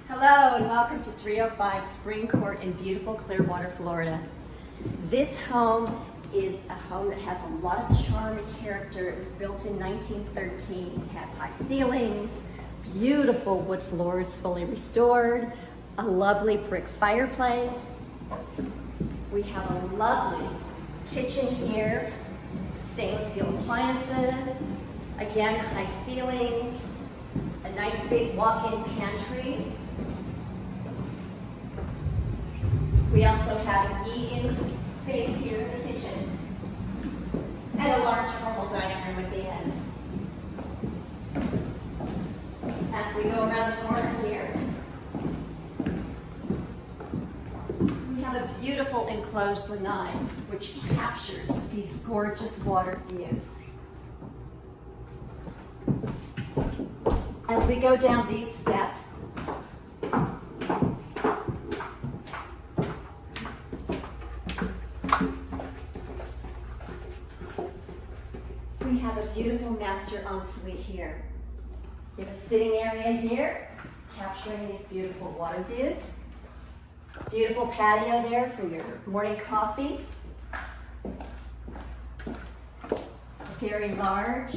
Hello and welcome to 305 Spring Court in beautiful Clearwater, Florida. This home is a home that has a lot of charm and character. It was built in 1913. It has high ceilings, beautiful wood floors fully restored, a lovely brick fireplace. We have a lovely kitchen here, stainless steel appliances, again high ceilings, a nice big walk-in pantry. We also have an eat-in space here in the kitchen and a large formal dining room at the end. As we go around the corner here, we have a beautiful enclosed lanai which captures these gorgeous water views. As we go down these steps, we have a beautiful master ensuite here. We have a sitting area here, capturing these beautiful water views. Beautiful patio there for your morning coffee. Very large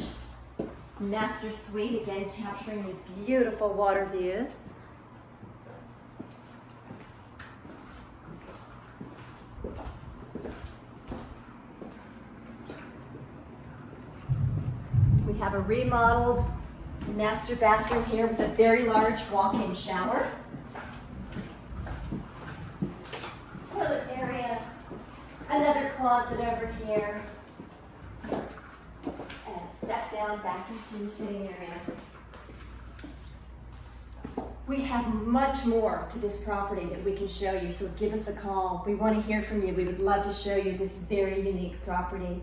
master suite, again capturing these beautiful water views. We have a remodeled master bathroom here with a very large walk-in shower. Toilet area, another closet over here, and step down back into the sitting area. We have much more to this property that we can show you, so give us a call. We want to hear from you. We would love to show you this very unique property.